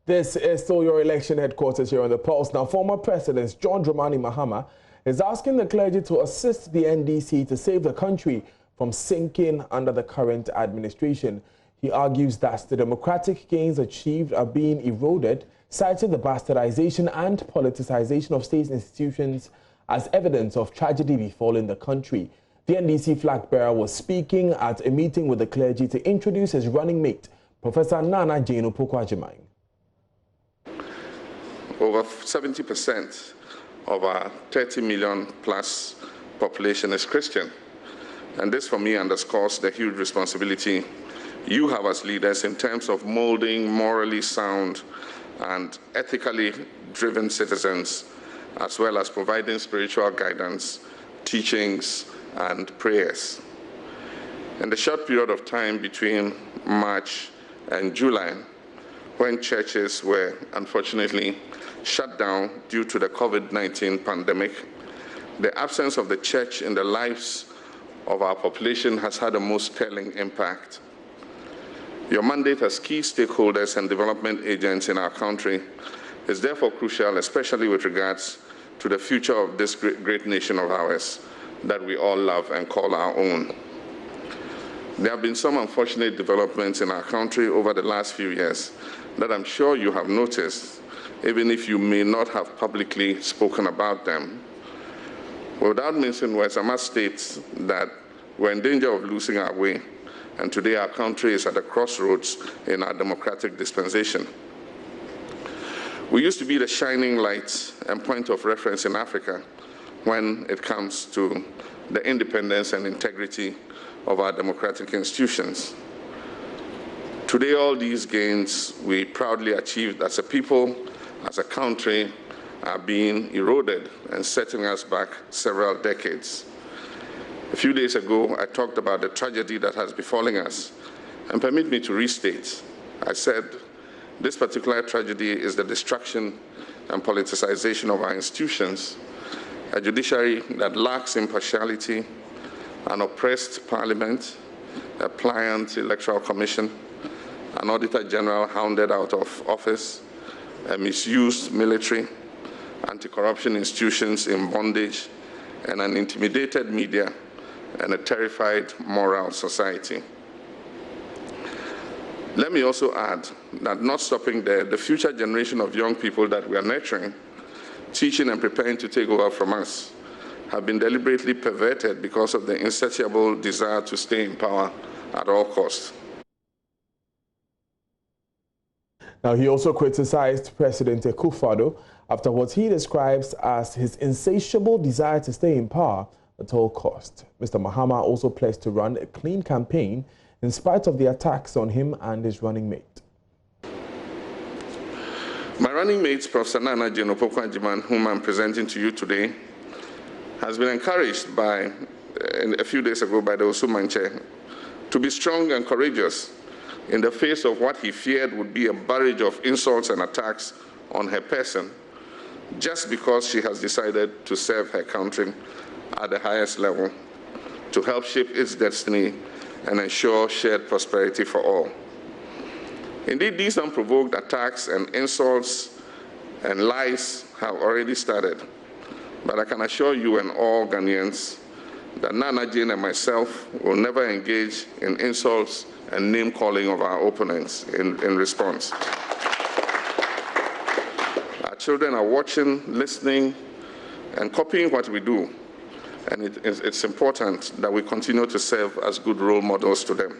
This is still your election headquarters here on the Pulse. Now, former President John Dramani Mahama is asking the clergy to assist the NDC to save the country from sinking under the current administration. He argues that the democratic gains achieved are being eroded, citing the bastardization and politicization of state institutions as evidence of tragedy befalling the country. The NDC flag bearer was speaking at a meeting with the clergy to introduce his running mate, Professor Nana Jane Opoku-Agyeman. Over 70% of our 30 million plus population is Christian. And this, for me, underscores the huge responsibility you have as leaders in terms of molding morally sound and ethically driven citizens, as well as providing spiritual guidance, teachings, and prayers. In the short period of time between March and July, when churches were unfortunately shut down due to the COVID-19 pandemic, the absence of the church in the lives of our population has had a most telling impact. Your mandate as key stakeholders and development agents in our country is therefore crucial, especially with regards to the future of this great nation of ours that we all love and call our own. There have been some unfortunate developments in our country over the last few years that I'm sure you have noticed, even if you may not have publicly spoken about them. Without mincing words, I must state that we're in danger of losing our way, and today our country is at a crossroads in our democratic dispensation. We used to be the shining light and point of reference in Africa when it comes to the independence and integrity of our democratic institutions. Today, all these gains we proudly achieved as a people, as a country, are being eroded and setting us back several decades. A few days ago, I talked about the tragedy that has befallen us, and permit me to restate. I said, this particular tragedy is the destruction and politicization of our institutions, a judiciary that lacks impartiality, an oppressed parliament, a pliant electoral commission, an auditor general hounded out of office, a misused military, anti-corruption institutions in bondage, and an intimidated media, and a terrified moral society. Let me also add that not stopping there, the future generation of young people that we are nurturing, teaching and preparing to take over from us, have been deliberately perverted because of the insatiable desire to stay in power at all costs. Now, he also criticized President Akufo-Addo after what he describes as his insatiable desire to stay in power at all costs. Mr. Mahama also pledged to run a clean campaign in spite of the attacks on him and his running mate. My running mate, Professor Nana Jane Opoku-Agyeman, whom I'm presenting to you today, has been encouraged by, a few days ago, by the Osumanche to be strong and courageous in the face of what he feared would be a barrage of insults and attacks on her person, just because she has decided to serve her country at the highest level, to help shape its destiny and ensure shared prosperity for all. Indeed, these unprovoked attacks and insults and lies have already started, but I can assure you and all Ghanaians that Nana Jane and myself will never engage in insults and name-calling of our opponents in response. Our children are watching, listening, and copying what we do, and it's important that we continue to serve as good role models to them.